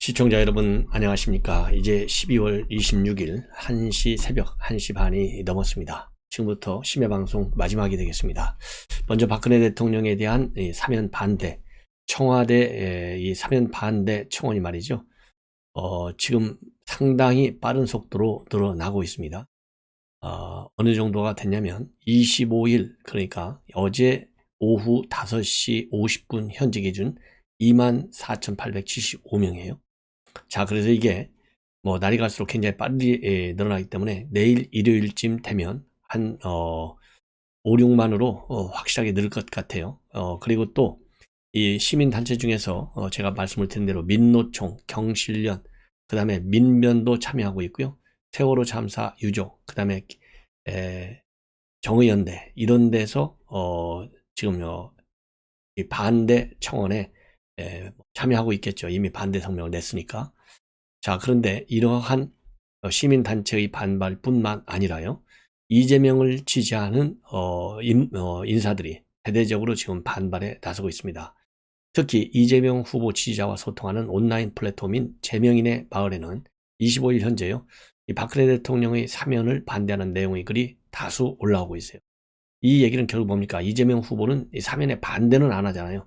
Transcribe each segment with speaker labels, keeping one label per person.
Speaker 1: 시청자 여러분 안녕하십니까. 이제 12월 26일 새벽 1시 반이 넘었습니다. 지금부터 심야방송 마지막이 되겠습니다. 먼저 박근혜 대통령에 대한 사면 반대, 청와대 이 사면 반대 청원이 말이죠. 지금 상당히 빠른 속도로 늘어나고 있습니다. 어느 정도가 됐냐면 25일, 그러니까 어제 오후 5시 50분 현지 기준 24,875명이에요. 자, 그래서 이게 날이 갈수록 굉장히 빨리 늘어나기 때문에 내일 일요일쯤 되면 한 5, 6만으로 확실하게 늘 것 같아요. 그리고 또 이 시민단체 중에서 제가 말씀을 드린 대로 민노총, 경실련, 그 다음에 민변도 참여하고 있고요. 세월호 참사 유족, 그 다음에 정의연대, 이런 데서 지금 이 반대 청원에 참여하고 있겠죠. 이미 반대 성명을 냈으니까. 자, 그런데 이러한 시민단체의 반발뿐만 아니라요, 이재명을 지지하는 인사들이 대대적으로 지금 반발에 나서고 있습니다. 특히 이재명 후보 지지자와 소통하는 온라인 플랫폼인 재명인의 마을에는 25일 현재요, 이 박근혜 대통령의 사면을 반대하는 내용의 글이 다수 올라오고 있어요. 이 얘기는 결국 뭡니까? 이재명 후보는 이 사면에 반대는 안 하잖아요.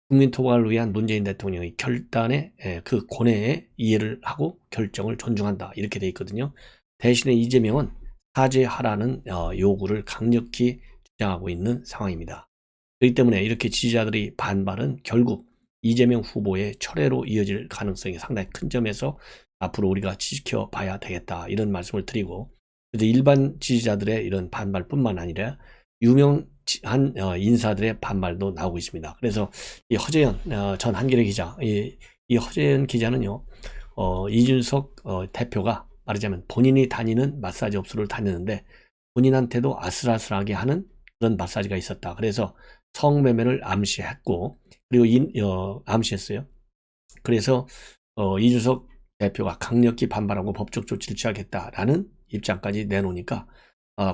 Speaker 1: 국민 통합을 위한 문재인 대통령의 결단에 그 고뇌에 이해를 하고 결정을 존중한다, 이렇게 돼 있거든요. 대신에 이재명은 사죄하라는 요구를 강력히 주장하고 있는 상황입니다. 그렇기 때문에 이렇게 지지자들의 반발은 결국 이재명 후보의 철회로 이어질 가능성이 상당히 큰 점에서 앞으로 우리가 지켜봐야 되겠다, 이런 말씀을 드리고, 그래서 일반 지지자들의 이런 반발뿐만 아니라 유명한 인사들의 반발도 나오고 있습니다. 그래서 이 허재현 전 한겨레 기자, 이 허재현 기자는요, 이준석 대표가 말하자면 본인이 다니는 마사지 업소를 다녔는데 본인한테도 아슬아슬하게 하는 그런 마사지가 있었다. 그래서 성매매를 암시했고, 그리고 암시했어요. 그래서 이준석 대표가 강력히 반발하고 법적 조치를 취하겠다라는 입장까지 내놓으니까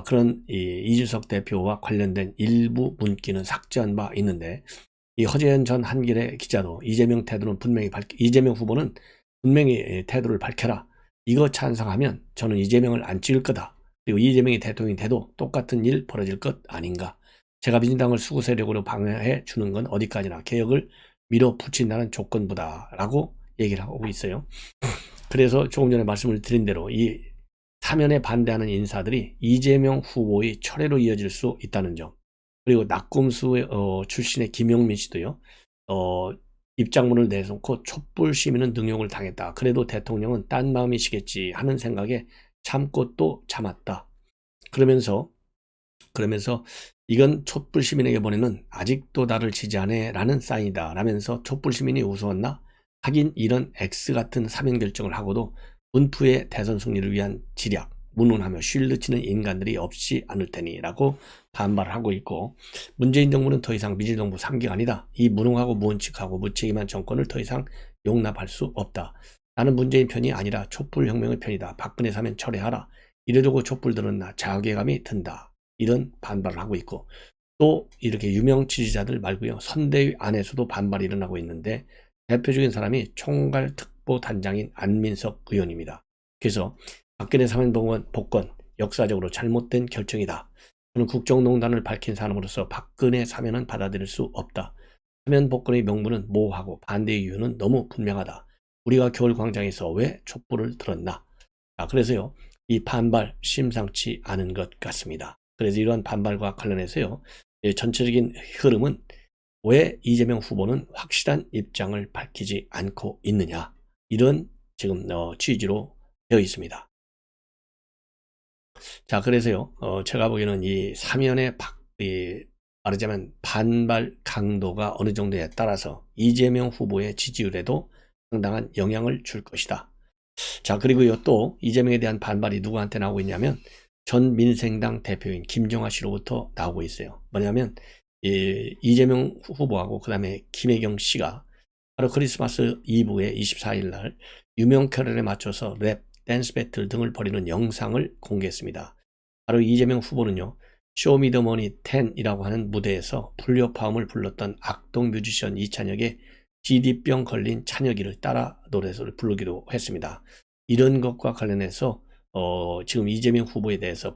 Speaker 1: 그런 이준석 대표와 관련된 일부 문기는 삭제한 바 있는데, 이 허재현 전 한겨레 기자도 이재명 후보는 분명히 태도를 밝혀라, 이거 찬성하면 저는 이재명을 안 찍을 거다, 그리고 이재명이 대통령이 돼도 똑같은 일 벌어질 것 아닌가, 제가 민주당을 수구 세력으로 방해해 주는 건 어디까지나 개혁을 밀어붙인다는 조건부다 라고 얘기를 하고 있어요. 그래서 조금 전에 말씀을 드린 대로 이 사면에 반대하는 인사들이 이재명 후보의 철회로 이어질 수 있다는 점, 그리고 낙검수 출신의 김용민 씨도요, 입장문을 내놓고 촛불 시민은 능욕을 당했다, 그래도 대통령은 딴 마음이시겠지 하는 생각에 참고 또 참았다, 그러면서 이건 촛불 시민에게 보내는 아직도 나를 지지하네 라는 사인이다 라면서 촛불 시민이 우스웠나? 하긴 이런 X같은 사면 결정을 하고도 문프의 대선 승리를 위한 지략, 문운하며 쉴드 치는 인간들이 없지 않을 테니 라고 반발을 하고 있고, 문재인 정부는 더 이상 민주정부 3기가 아니다, 이 무능하고 무원칙하고 무책임한 정권을 더 이상 용납할 수 없다, 나는 문재인 편이 아니라 촛불혁명의 편이다, 박근혜 사면 철회하라, 이래두고 촛불 들은 나 자괴감이 든다, 이런 반발을 하고 있고, 또 이렇게 유명 지지자들 말고요, 선대위 안에서도 반발이 일어나고 있는데 대표적인 사람이 총괄특보단장인 안민석 의원입니다. 그래서 박근혜 사면 복권 역사적으로 잘못된 결정이다, 저는 국정농단을 밝힌 사람으로서 박근혜 사면은 받아들일 수 없다, 사면 복권의 명분은 모호하고 반대의 이유는 너무 분명하다, 우리가 겨울광장에서 왜 촛불을 들었나. 그래서요, 이 반발 심상치 않은 것 같습니다. 그래서 이러한 반발과 관련해서요, 전체적인 흐름은 왜 이재명 후보는 확실한 입장을 밝히지 않고 있느냐, 이런 지금 취지로 되어 있습니다. 자, 그래서요, 제가 보기에는 이 사면의 말하자면 반발 강도가 어느 정도에 따라서 이재명 후보의 지지율에도 상당한 영향을 줄 것이다. 자, 그리고요, 또 이재명에 대한 반발이 누구한테 나오고 있냐면 전 민생당 대표인 김종하 씨로부터 나오고 있어요. 뭐냐면 이재명 후보하고 그 다음에 김혜경 씨가 바로 크리스마스 이브에 24일 날 유명 캐럴에 맞춰서 랩, 댄스 배틀 등을 벌이는 영상을 공개했습니다. 바로 이재명 후보는요, 쇼미더머니 10이라고 하는 무대에서 불려파음을 불렀던 악동 뮤지션 이찬혁의 GD병 걸린 찬혁이를 따라 노래를 부르기도 했습니다. 이런 것과 관련해서 지금 이재명 후보에 대해서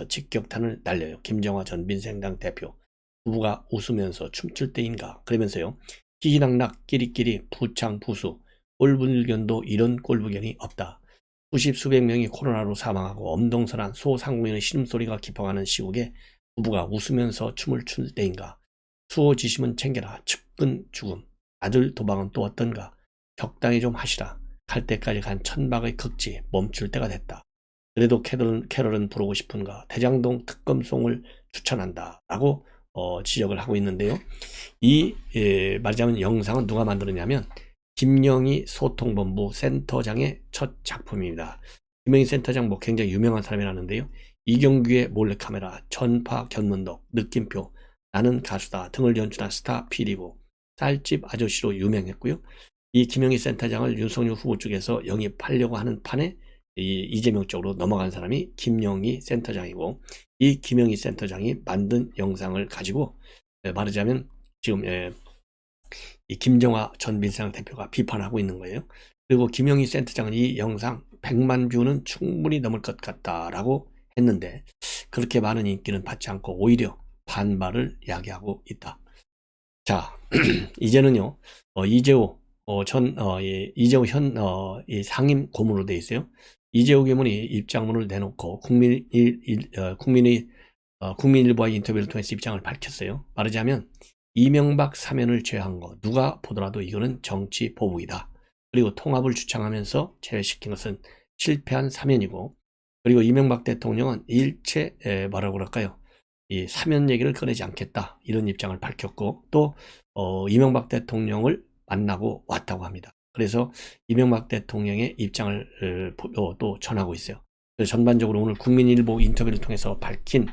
Speaker 1: 직격탄을 날려요. 김정화 전 민생당 대표. 후보가 웃으면서 춤출 때인가 그러면서요. 희희낙낙 끼리끼리 부창부수 꼴불견도 이런 꼴불견이 없다. 수십 수백 명이 코로나로 사망하고 엄동설한 소상공인의 신음소리가 깊어가는 시국에 후보가 웃으면서 춤을 출 때인가. 수호지심은 챙겨라. 측근 죽음. 아들 도박은 또 어떤가. 적당히 좀 하시라. 갈 때까지 간 천박의 극지 멈출 때가 됐다. 그래도 캐럴은 부르고 싶은가. 대장동 특검송을 추천한다 라고 지적을 하고 있는데요. 말하자면 영상은 누가 만들었냐면 김영희 소통본부 센터장의 첫 작품입니다. 김영희 센터장 뭐 굉장히 유명한 사람이라는데요. 이경규의 몰래카메라, 전파 견문덕, 느낌표, 나는 가수다 등을 연출한 스타 PD고 쌀집 아저씨로 유명했고요. 이 김영희 센터장을 윤석열 후보 쪽에서 영입하려고 하는 판에 이재명 쪽으로 넘어간 사람이 김영희 센터장이고, 이 김영희 센터장이 만든 영상을 가지고 말하자면 지금 이 김정화 전 민주당 대표가 비판하고 있는 거예요. 그리고 김영희 센터장은 이 영상 100만 뷰는 충분히 넘을 것 같다라고 했는데 그렇게 많은 인기는 받지 않고 오히려 반발을 야기하고 있다. 자, 이제는요, 이재호 이재호 이 상임 고문으로 돼 있어요. 이재호 고문이 입장문을 내놓고 국민일보와의 인터뷰를 통해서 입장을 밝혔어요. 말하자면 이명박 사면을 제외한 거 누가 보더라도 이거는 정치 보복이다. 그리고 통합을 주창하면서 제외시킨 것은 실패한 사면이고, 그리고 이명박 대통령은 일체 뭐라고 그럴까요? 이 사면 얘기를 꺼내지 않겠다 이런 입장을 밝혔고, 또 이명박 대통령을 만나고 왔다고 합니다. 그래서 이명박 대통령의 입장을 또 전하고 있어요. 그래서 전반적으로 오늘 국민일보 인터뷰를 통해서 밝힌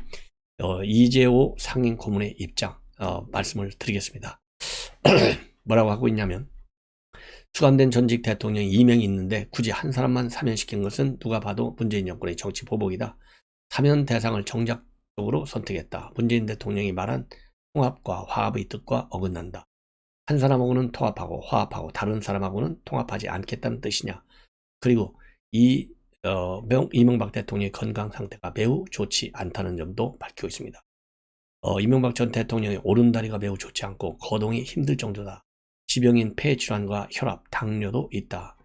Speaker 1: 이재호 상임 고문의 입장 말씀을 드리겠습니다. 뭐라고 하고 있냐면, 수감된 전직 대통령이 2명이 있는데 굳이 한 사람만 사면시킨 것은 누가 봐도 문재인 정권의 정치 보복이다. 사면 대상을 정략적으로 선택했다. 문재인 대통령이 말한 통합과 화합의 뜻과 어긋난다. 한 사람하고는 통합하고 화합하고 다른 사람하고는 통합하지 않겠다는 뜻이냐. 그리고 이명박 대통령의 건강 상태가 매우 좋지 않다는 점도 밝히고 있습니다. 이명박 전 대통령의 오른다리가 매우 좋지 않고 거동이 힘들 정도다. 지병인 폐질환과 혈압, 당뇨도 있다.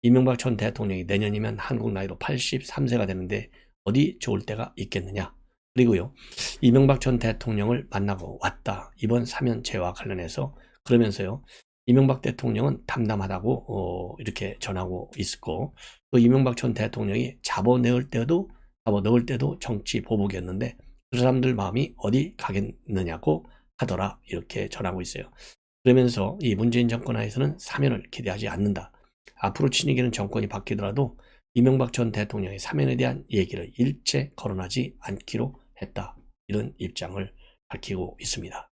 Speaker 1: 이명박 전 대통령이 내년이면 한국 나이로 83세가 되는데 어디 좋을 때가 있겠느냐. 그리고요, 이명박 전 대통령을 만나고 왔다. 이번 사면제와 관련해서 그러면서요, 이명박 대통령은 담담하다고 이렇게 전하고 있었고, 또 이명박 전 대통령이 잡아 넣을 때도 정치 보복이었는데 그 사람들 마음이 어디 가겠느냐고 하더라 이렇게 전하고 있어요. 그러면서 이 문재인 정권 하에서는 사면을 기대하지 않는다. 앞으로 친이기는 정권이 바뀌더라도 이명박 전 대통령의 사면에 대한 얘기를 일체 거론하지 않기로 했다. 이런 입장을 밝히고 있습니다.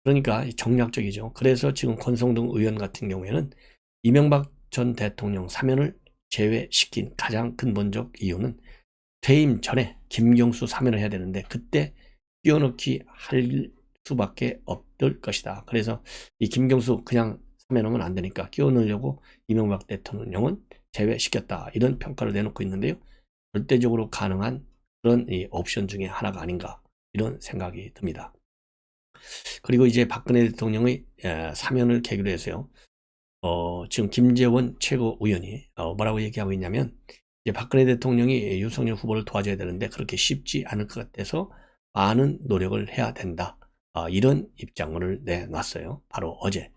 Speaker 1: 그러니까 정략적이죠. 그래서 지금 권성동 의원 같은 경우에는 이명박 전 대통령 사면을 제외시킨 가장 근본적 이유는 퇴임 전에 김경수 사면을 해야 되는데 그때 끼워넣기 할 수밖에 없을 것이다. 그래서 이 김경수 그냥 사면하면 안 되니까 끼워넣으려고 이명박 대통령은 제외시켰다. 이런 평가를 내놓고 있는데요. 절대적으로 가능한 그런 이 옵션 중에 하나가 아닌가 이런 생각이 듭니다. 그리고 이제 박근혜 대통령의 사면을 계기로 해서요. 지금 김재원 최고위원이 뭐라고 얘기하고 있냐면, 이제 박근혜 대통령이 윤석열 후보를 도와줘야 되는데 그렇게 쉽지 않을 것 같아서 많은 노력을 해야 된다. 이런 입장문을 내놨어요. 바로 어제.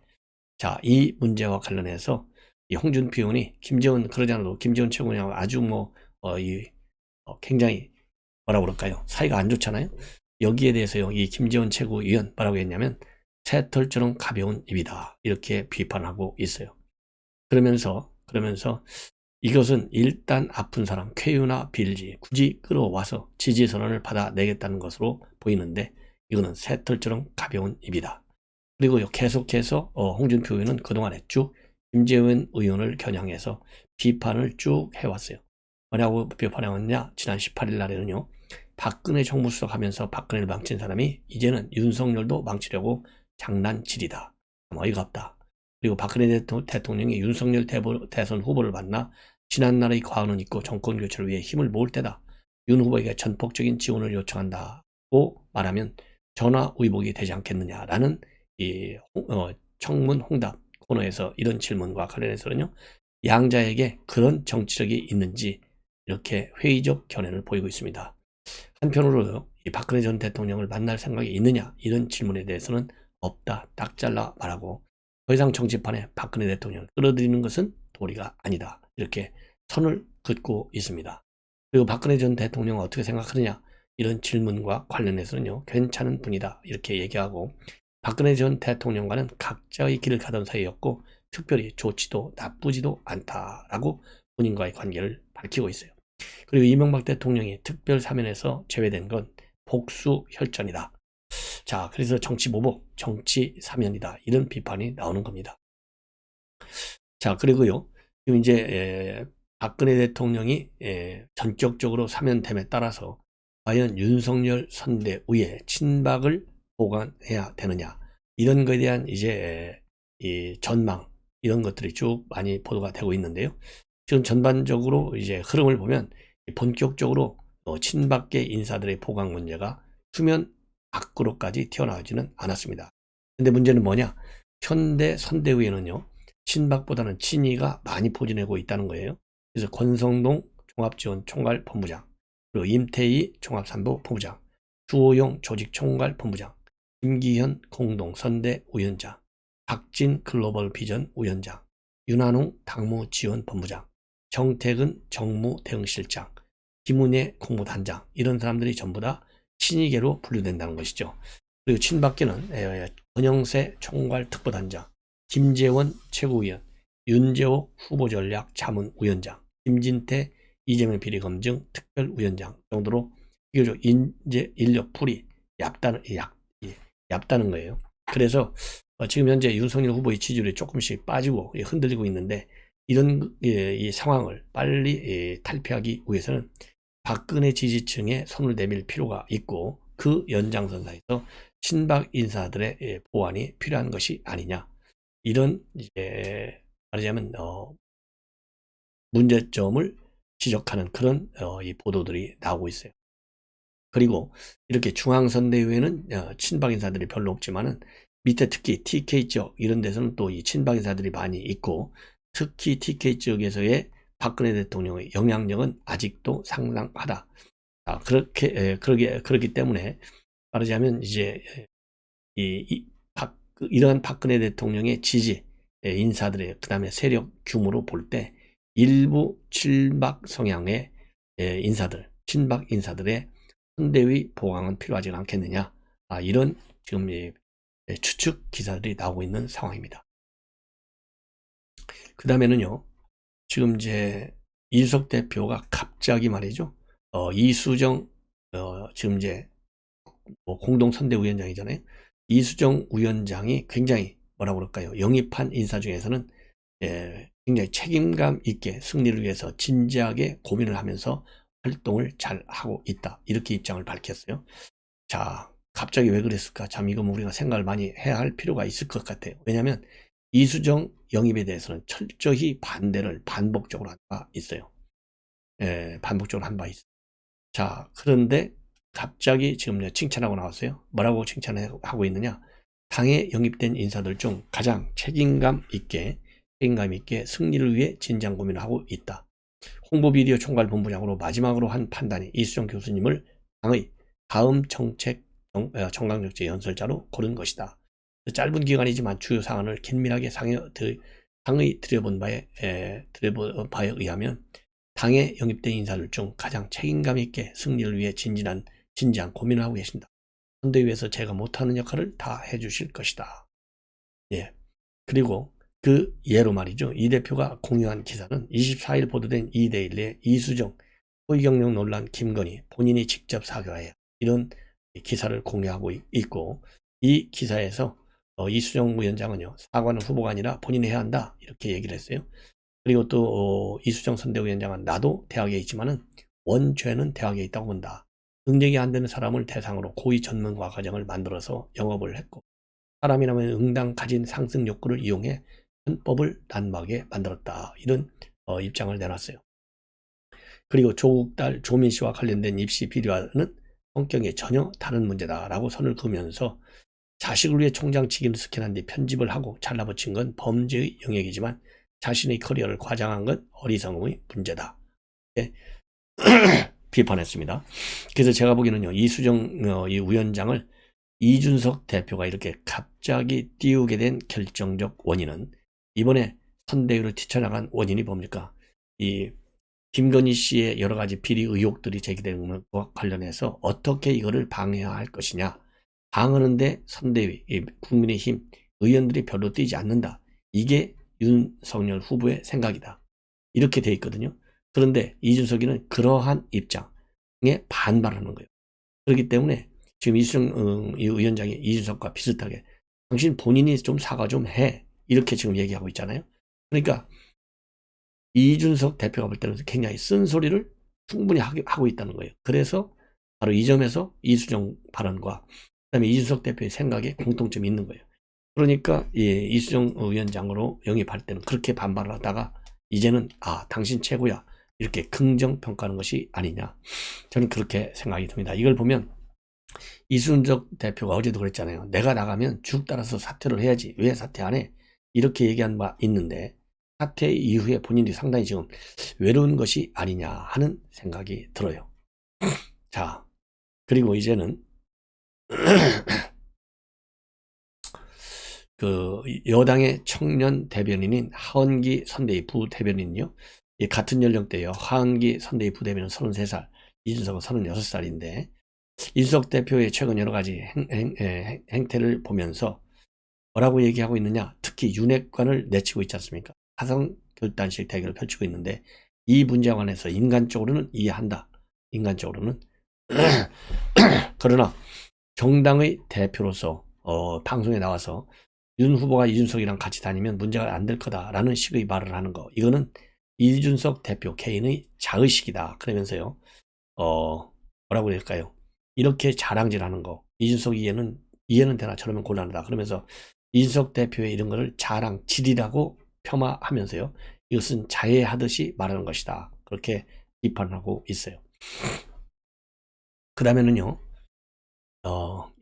Speaker 1: 자, 이 문제와 관련해서 이 홍준표 의원이 김재원 그러지 않아도 김재원 최고위원하고 아주 굉장히 뭐라고 그럴까요? 사이가 안 좋잖아요. 여기에 대해서요, 이 김재원 최고위원 뭐라고 했냐면 새털처럼 가벼운 입이다 이렇게 비판하고 있어요. 그러면서 이것은 일단 아픈 사람 쾌유나 빌지 굳이 끌어와서 지지 선언을 받아내겠다는 것으로 보이는데 이거는 새털처럼 가벼운 입이다. 그리고 계속해서 홍준표 의원은 그동안에 쭉 김재원 의원을 겨냥해서 비판을 쭉 해왔어요. 뭐냐고 비판해왔냐? 지난 18일 날에는요, 박근혜 정무수석 하면서 박근혜를 망친 사람이 이제는 윤석열도 망치려고 장난질이다. 어이가 없다. 그리고 박근혜 대통령이 윤석열 대선 후보를 만나 지난날의 과언은 있고 정권 교체를 위해 힘을 모을 때다. 윤 후보에게 전폭적인 지원을 요청한다고 말하면 전화위복이 되지 않겠느냐라는 이 청문 홍답 코너에서 이런 질문과 관련해서는요, 양자에게 그런 정치력이 있는지 이렇게 회의적 견해를 보이고 있습니다. 한편으로 이 박근혜 전 대통령을 만날 생각이 있느냐 이런 질문에 대해서는 없다, 딱 잘라 말하고 더 이상 정치판에 박근혜 대통령을 끌어들이는 것은 도리가 아니다, 이렇게 선을 긋고 있습니다. 그리고 박근혜 전 대통령은 어떻게 생각하느냐 이런 질문과 관련해서는요, 괜찮은 분이다 이렇게 얘기하고, 박근혜 전 대통령과는 각자의 길을 가던 사이였고 특별히 좋지도 나쁘지도 않다라고 본인과의 관계를 밝히고 있어요. 그리고 이명박 대통령이 특별 사면에서 제외된 건 복수 혈전이다. 자, 그래서 정치 보복, 정치 사면이다, 이런 비판이 나오는 겁니다. 자, 그리고요, 지금 이제 박근혜 대통령이 전격적으로 사면됨에 따라서 과연 윤석열 선대위의 친박을 보관해야 되느냐 이런 것에 대한 이제 이 전망, 이런 것들이 쭉 많이 보도가 되고 있는데요. 지금 전반적으로 이제 흐름을 보면 본격적으로 친박계 인사들의 보강 문제가 수면 밖으로까지 튀어나오지는 않았습니다. 근데 문제는 뭐냐? 현대 선대위에는요, 친박보다는 친이가 많이 포진하고 있다는 거예요. 그래서 권성동 종합지원 총괄 본부장, 그리고 임태희 종합산부 본부장, 주호영 조직총괄 본부장, 김기현 공동선대 위원장, 박진 글로벌 비전 위원장, 윤한홍 당무지원 본부장, 정태근 정무대응실장, 김은혜 공무단장, 이런 사람들이 전부 다 친이계로 분류된다는 것이죠. 그리고 친박계는 권영세 총괄특보단장, 김재원 최고위원, 윤재옥 후보전략 자문위원장, 김진태 이재명 비리검증 특별위원장 정도로 비교적 인력풀이 얇다는 거예요. 그래서 지금 현재 윤석열 후보의 지지율이 조금씩 빠지고 흔들리고 있는데, 이런 이 상황을 빨리 탈피하기 위해서는 박근혜 지지층에 손을 내밀 필요가 있고, 그 연장선상에서 친박 인사들의 보완이 필요한 것이 아니냐, 이런 이제 말하자면 문제점을 지적하는 그런 이 보도들이 나오고 있어요. 그리고 이렇게 중앙선대위에는 친박 인사들이 별로 없지만은 밑에 특히 TK 지역 이런 데서는 또 이 친박 인사들이 많이 있고, 특히 TK 지역에서의 박근혜 대통령의 영향력은 아직도 상당하다. 그렇기 때문에 말하자면 이제 이러한 박근혜 대통령의 지지 인사들의 그다음에 세력 규모로 볼 때 일부 친박 성향의 인사들, 친박 인사들의 선대위 보강은 필요하지 않겠느냐, 이런 지금 추측 기사들이 나오고 있는 상황입니다. 그 다음에는요, 지금 이제 이준석 대표가 갑자기 말이죠, 이수정 지금 이제 공동선대위원장이잖아요. 이수정 위원장이 굉장히 뭐라고 그럴까요, 영입한 인사 중에서는 굉장히 책임감 있게 승리를 위해서 진지하게 고민을 하면서 활동을 잘 하고 있다, 이렇게 입장을 밝혔어요. 자, 갑자기 왜 그랬을까? 참 이건 우리가 생각을 많이 해야 할 필요가 있을 것 같아요. 왜냐하면 이수정 영입에 대해서는 철저히 반복적으로 한 바 있어요. 반복적으로 한 바 있어요. 자, 그런데 갑자기 지금 칭찬하고 나왔어요. 뭐라고 칭찬하고 있느냐? 당에 영입된 인사들 중 가장 책임감 있게 승리를 위해 진지한 고민을 하고 있다. 홍보비디오 총괄본부장으로 마지막으로 한 판단이 이수정 교수님을 당의 다음 정강정책 연설자로 고른 것이다. 짧은 기간이지만 주요 사안을 긴밀하게 상의 들여본 바에 의하면 당에 영입된 인사들 중 가장 책임감 있게 승리를 위해 진지한 고민을 하고 계신다. 선대위에서 제가 못하는 역할을 다 해주실 것이다. 예. 그리고 그 예로 말이죠, 이 대표가 공유한 기사는 24일 보도된 이데일리의 이수정 소위 경력 논란 김건희 본인이 직접 사과해야, 이런 기사를 공유하고 있고, 이 기사에서 이수정 위원장은요, 사과는 후보가 아니라 본인이 해야 한다, 이렇게 얘기를 했어요. 그리고 또 이수정 선대위원장은 나도 대학에 있지만은 원죄는 대학에 있다고 본다. 능력이 안 되는 사람을 대상으로 고위 전문가 과정을 만들어서 영업을 했고, 사람이라면 응당 가진 상승 욕구를 이용해 헌법을 난무하게 만들었다. 이런 입장을 내놨어요. 그리고 조국 딸 조민 씨와 관련된 입시 비리와는 성격이 전혀 다른 문제다라고 선을 그으면서 자식을 위해 총장 직위를 스캔한 뒤 편집을 하고 잘라붙인 건 범죄의 영역이지만 자신의 커리어를 과장한 건 어리석음의 문제다. 네. 비판했습니다. 그래서 제가 보기에는요, 이수정 이 위원장을 이준석 대표가 이렇게 갑자기 띄우게 된 결정적 원인은 이번에 선대위를 뛰쳐나간 원인이 뭡니까? 이 김건희 씨의 여러 가지 비리 의혹들이 제기되는 것과 관련해서 어떻게 이거를 방해할 것이냐. 방어하는데 선대위, 국민의힘 의원들이 별로 뛰지 않는다. 이게 윤석열 후보의 생각이다. 이렇게 돼 있거든요. 그런데 이준석이는 그러한 입장에 반발하는 거예요. 그렇기 때문에 지금 이수정 이 위원장이 이준석과 비슷하게 당신 본인이 좀 사과 좀 해. 이렇게 지금 얘기하고 있잖아요. 그러니까 이준석 대표가 볼 때는 굉장히 쓴소리를 충분히 하고 있다는 거예요. 그래서 바로 이 점에서 이수정 발언과 그다음에 이준석 대표의 생각에 공통점이 있는 거예요. 그러니까 이수정 위원장으로 영입할 때는 그렇게 반발을 하다가 이제는 당신 최고야 이렇게 긍정평가하는 것이 아니냐, 저는 그렇게 생각이 듭니다. 이걸 보면 이준석 대표가 어제도 그랬잖아요. 내가 나가면 죽 따라서 사퇴를 해야지 왜 사퇴 안 해? 이렇게 얘기한 바 있는데 사퇴 이후에 본인이 상당히 지금 외로운 것이 아니냐 하는 생각이 들어요. 자, 그리고 이제는 그 여당의 청년 대변인인 하은기 선대위 부대변인요. 같은 연령대예요. 하은기 선대위 부대변인은 33살, 이준석은 36살인데 이준석 대표의 최근 여러 가지 행태를 보면서 뭐라고 얘기하고 있느냐. 특히 윤핵관을 내치고 있지 않습니까? 화성 결단식 대결을 펼치고 있는데 이 문제에 관해서 인간적으로는 이해한다. 인간적으로는. 그러나 정당의 대표로서 방송에 나와서 윤 후보가 이준석이랑 같이 다니면 문제가 안 될 거다라는 식의 말을 하는 거. 이거는 이준석 대표 개인의 자의식이다. 그러면서요. 뭐라고 할까요? 이렇게 자랑질하는 거. 이준석 이해는 되나 저러면 곤란하다. 그러면서 이준석 대표의 이런 거를 자랑질이라고 폄하하면서요. 이것은 자해하듯이 말하는 것이다. 그렇게 비판하고 있어요. 그 다음에는요.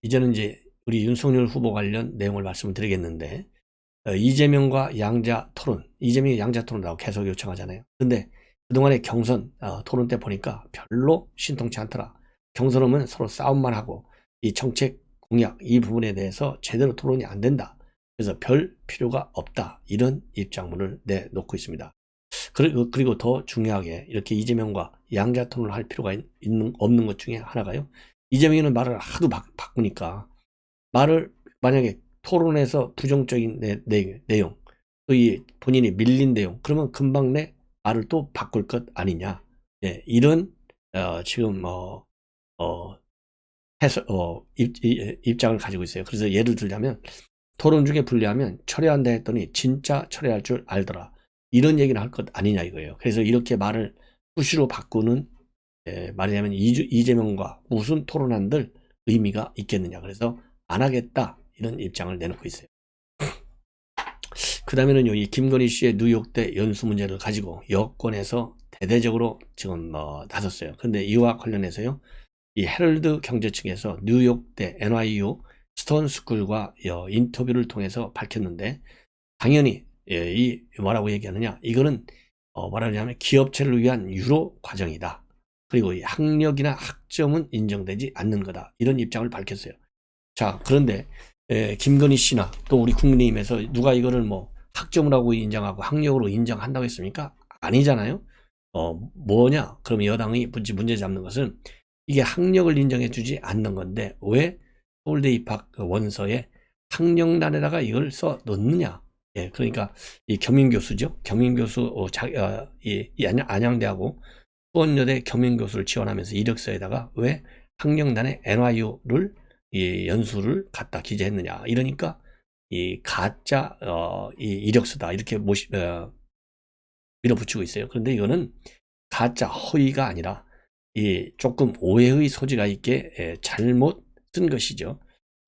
Speaker 1: 이제는 이제 우리 윤석열 후보 관련 내용을 말씀을 드리겠는데 이재명과 양자 토론, 이재명이 양자 토론이라고 계속 요청하잖아요. 근데 그동안의 경선 토론 때 보니까 별로 신통치 않더라. 경선하면 서로 싸움만 하고 이 정책 공약 이 부분에 대해서 제대로 토론이 안 된다. 그래서 별 필요가 없다. 이런 입장문을 내놓고 있습니다. 그리고 더 중요하게 이렇게 이재명과 양자 토론을 할 필요가 없는 것 중에 하나가요. 이재명이는 말을 하도 바꾸니까 말을 만약에 토론에서 부정적인 내용, 또 이 본인이 밀린 내용, 그러면 금방 내 말을 또 바꿀 것 아니냐. 예, 이런 지금 입장을 가지고 있어요. 그래서 예를 들자면 토론 중에 분리하면 철회한다 했더니 진짜 철회할 줄 알더라. 이런 얘기를 할 것 아니냐 이거예요. 그래서 이렇게 말을 수시로 바꾸는 말하자면 이재명과 무슨 토론한들 의미가 있겠느냐. 그래서 안 하겠다 이런 입장을 내놓고 있어요. 그 다음에는요, 이 김건희 씨의 뉴욕대 연수 문제를 가지고 여권에서 대대적으로 지금 나섰어요. 근데 이와 관련해서요, 이 헤럴드 경제 측에서 뉴욕대 NYU 스톤 스쿨과 인터뷰를 통해서 밝혔는데 당연히 이 뭐라고 얘기하느냐, 이거는 뭐라고 하냐면 기업체를 위한 유로 과정이다. 그리고 이 학력이나 학점은 인정되지 않는 거다. 이런 입장을 밝혔어요. 자, 그런데 김건희 씨나 또 우리 국민의힘에서 누가 이거를 뭐 학점으로 인정하고 학력으로 인정한다고 했습니까? 아니잖아요. 뭐냐? 그럼 여당이 문제 잡는 것은 이게 학력을 인정해 주지 않는 건데 왜 서울대 입학 원서에 학력란에다가 이걸 써 넣느냐? 예, 그러니까 이 겸임교수죠. 겸임교수 이 안양대하고 수원여대 겸임교수를 지원하면서 이력서에다가 왜 학력란에 NYU를 이 연수를 갖다 기재했느냐. 이러니까 이 가짜 이 이력서다 이렇게 밀어붙이고 있어요. 그런데 이거는 가짜 허위가 아니라 이 조금 오해의 소지가 있게 잘못 쓴 것이죠.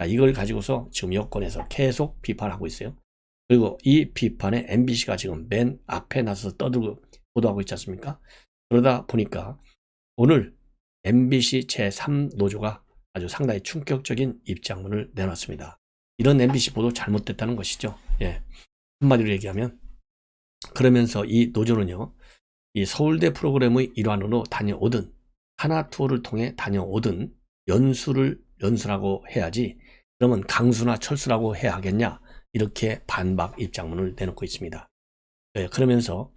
Speaker 1: 이걸 가지고서 지금 여권에서 계속 비판하고 있어요. 그리고 이 비판에 MBC가 지금 맨 앞에 나서서 떠들고 보도하고 있지 않습니까? 그러다 보니까 오늘 MBC 제3노조가 아주 상당히 충격적인 입장문을 내놨습니다. 이런 MBC 보도 잘못됐다는 것이죠. 예. 한마디로 얘기하면, 그러면서 이 노조는요, 이 서울대 프로그램의 일환으로 다녀오든 하나 투어를 통해 다녀오든 연수라고 해야지, 그러면 강수나 철수라고 해야 하겠냐, 이렇게 반박 입장문을 내놓고 있습니다. 예, 그러면서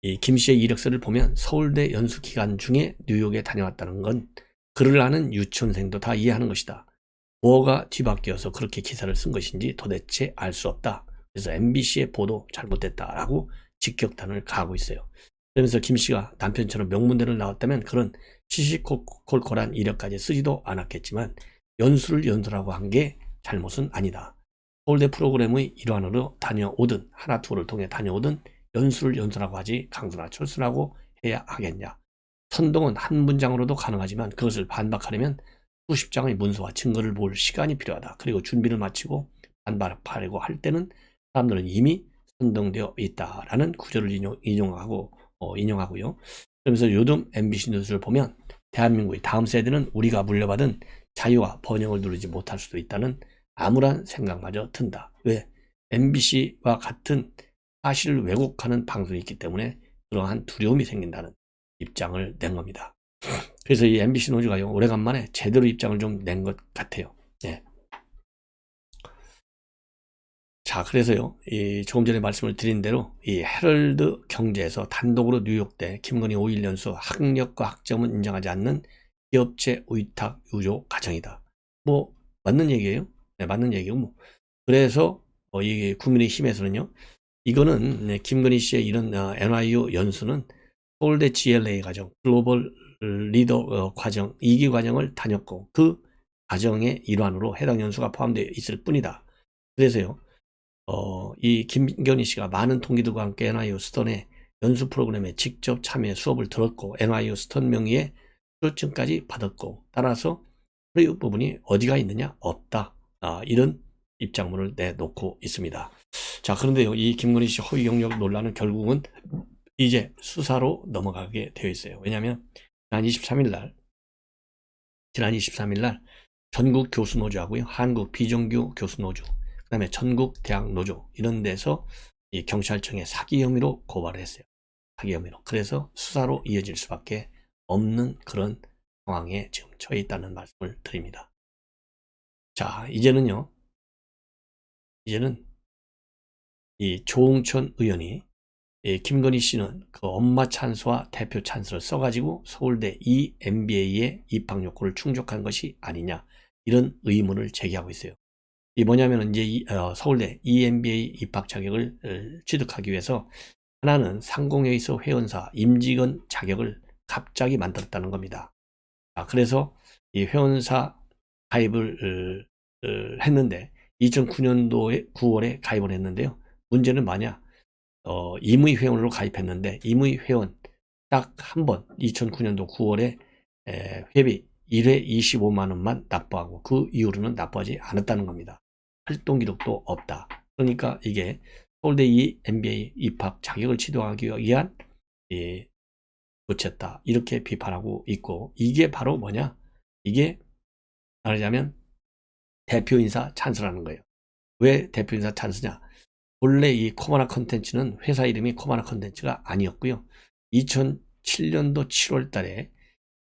Speaker 1: 이 김 씨의 이력서를 보면 서울대 연수 기간 중에 뉴욕에 다녀왔다는 건 글을 아는 유치원생도 다 이해하는 것이다. 뭐가 뒤바뀌어서 그렇게 기사를 쓴 것인지 도대체 알 수 없다. 그래서 MBC의 보도 잘못됐다라고 직격탄을 가하고 있어요. 그러면서 김 씨가 남편처럼 명문대를 나왔다면 그런 시시콜콜한 이력까지 쓰지도 않았겠지만 연수를 연수라고 한 게 잘못은 아니다. 서울대 프로그램의 일환으로 다녀오든 하나 투어를 통해 다녀오든 연수를 연수라고 하지 강수나 철수라고 해야 하겠냐. 선동은 한 문장으로도 가능하지만 그것을 반박하려면 수십 장의 문서와 증거를 모을 시간이 필요하다. 그리고 준비를 마치고 반박하려고 할 때는 사람들은 이미 선동되어 있다라는 구절을 인용하고요. 그러면서 요즘 MBC 뉴스를 보면 대한민국의 다음 세대는 우리가 물려받은 자유와 번영을 누리지 못할 수도 있다는 암울한 생각마저 든다. 왜? MBC와 같은 사실을 왜곡하는 방송이 있기 때문에 그러한 두려움이 생긴다는 입장을 낸 겁니다. 그래서 이 MBC 노조가요, 오래간만에 제대로 입장을 좀 낸 것 같아요. 예. 자, 그래서요, 조금 전에 말씀을 드린 대로 이 헤럴드 경제에서 단독으로 뉴욕대 김건희 5일 연수 학력과 학점은 인정하지 않는 기업체 위탁 유조 과정이다. 뭐 맞는 얘기예요. 네, 맞는 얘기고 뭐. 그래서 이 국민의힘에서는요, 이거는 네, 김건희 씨의 이런 NYU 연수는 서울대 GLA 과정, 글로벌 리더 과정, 2기 과정을 다녔고 그 과정의 일환으로 해당 연수가 포함되어 있을 뿐이다. 그래서요, 이 김건희 씨가 많은 동기들과 함께 NYU 스턴의 연수 프로그램에 직접 참여 수업을 들었고 NYU 스턴 명의의 수료증까지 받았고, 따라서 그 부분이 어디가 있느냐? 없다. 이런 입장문을 내놓고 있습니다. 자, 그런데요, 이 김건희 씨 허위 경력 논란은 결국은 이제 수사로 넘어가게 되어 있어요. 왜냐하면 지난 23일 날 전국 교수노조하고요, 한국 비정규 교수노조, 그 다음에 전국 대학노조 이런 데서 이 경찰청에 사기 혐의로 고발을 했어요. 사기 혐의로. 그래서 수사로 이어질 수밖에 없는 그런 상황에 지금 처해 있다는 말씀을 드립니다. 자, 이제는 이 조응천 의원이 김건희 씨는 그 엄마 찬스와 대표 찬스를 써가지고 서울대 EMBA의 입학 요건을 충족한 것이 아니냐, 이런 의문을 제기하고 있어요. 이 뭐냐면 이제 서울대 EMBA 입학 자격을 취득하기 위해서 하나는 상공회의소 회원사 임직원 자격을 갑자기 만들었다는 겁니다. 그래서 이 회원사 가입을 했는데 2009년도에 9월에 가입을 했는데요. 문제는 뭐냐? 임의회원으로 가입했는데 임의회원 딱 한 번 2009년도 9월에 회비 1회 25만 원만 납부하고 그 이후로는 납부하지 않았다는 겁니다. 활동 기록도 없다. 그러니까 이게 서울대 MBA 입학 자격을 취득하기 위한 조치였다. 이렇게 비판하고 있고, 이게 바로 뭐냐? 이게 말하자면 대표인사 찬스라는 거예요. 왜 대표인사 찬스냐? 원래 이 코마나 컨텐츠는 회사 이름이 코마나 컨텐츠가 아니었고요. 2007년도 7월 달에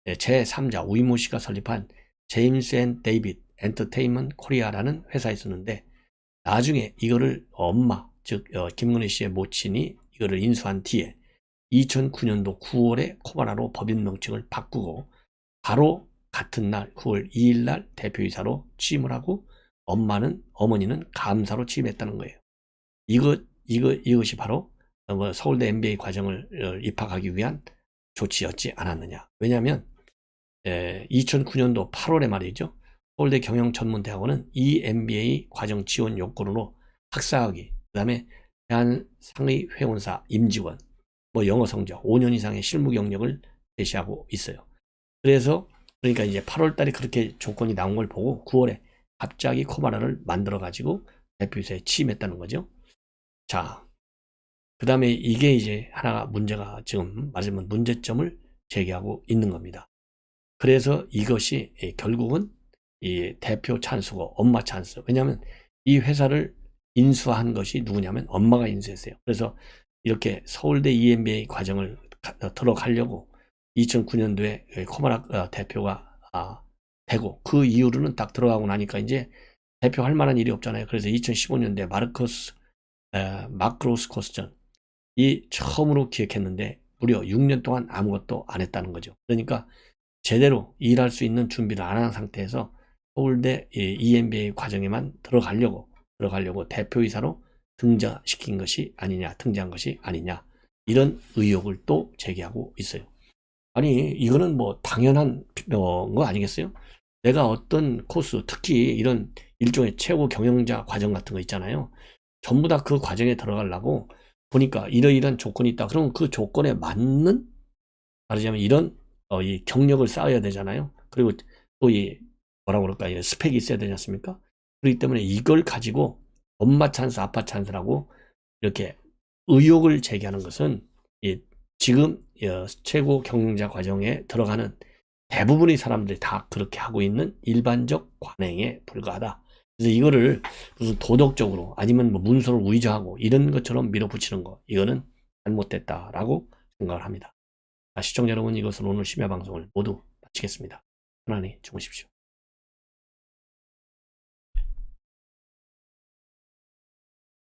Speaker 1: 제3자 우이모 씨가 설립한 제임스 앤 데이빗 엔터테인먼트 코리아라는 회사에 있었는데, 나중에 이거를 엄마, 즉 김건희 씨의 모친이 이거를 인수한 뒤에 2009년도 9월에 코마나로 법인 명칭을 바꾸고 바로 같은 날 9월 2일 날 대표이사로 취임을 하고 어머니는 감사로 취임했다는 거예요. 이것이 바로 서울대 MBA 과정을 입학하기 위한 조치였지 않았느냐. 왜냐하면 2009년도 8월에 말이죠. 서울대 경영전문대학원은 이 MBA 과정 지원 요건으로 학사학위, 그 다음에 대한상의 회원사 임직원, 영어 성적 5년 이상의 실무 경력을 제시하고 있어요. 그러니까 이제 8월 달에 그렇게 조건이 나온 걸 보고 9월에 갑자기 코마나를 만들어 가지고 대표이사에 취임했다는 거죠. 자, 그 다음에 이게 이제 하나가 문제가 지금 말하자면 문제점을 제기하고 있는 겁니다. 그래서 이것이 결국은 이 대표 찬스고 엄마 찬스. 왜냐하면 이 회사를 인수한 것이 누구냐면 엄마가 인수했어요. 그래서 이렇게 서울대 EMBA 과정을 들어가려고 2009년도에 코마락 대표가 되고 그 이후로는 딱 들어가고 나니까 이제 대표할 만한 일이 없잖아요. 그래서 2015년도에 마크로스 코스전 이 처음으로 기획했는데 무려 6년 동안 아무것도 안 했다는 거죠. 그러니까 제대로 일할 수 있는 준비를 안 한 상태에서 서울대 EMBA 과정에만 들어가려고 대표이사로 등장한 것이 아니냐 이런 의혹을 또 제기하고 있어요. 아니 이거는 뭐 당연한 거 아니겠어요? 내가 어떤 코스 특히 이런 일종의 최고 경영자 과정 같은 거 있잖아요. 전부 다 그 과정에 들어가려고 보니까 이러이러한 조건이 있다. 그러면 그 조건에 맞는 말하자면 이런 이 경력을 쌓아야 되잖아요. 그리고 또 이 뭐라고 그럴까요? 스펙이 있어야 되지 않습니까? 그렇기 때문에 이걸 가지고 엄마 찬스, 아빠 찬스라고 이렇게 의혹을 제기하는 것은 이 지금 최고 경영자 과정에 들어가는 대부분의 사람들이 다 그렇게 하고 있는 일반적 관행에 불과하다. 그래서 이거를 무슨 도덕적으로 아니면 뭐 문서를 위조하고 이런 것처럼 밀어붙이는 거 이거는 잘못됐다라고 생각을 합니다. 시청자 여러분, 이것으로 오늘 심야 방송을 모두 마치겠습니다. 편안히 주무십시오.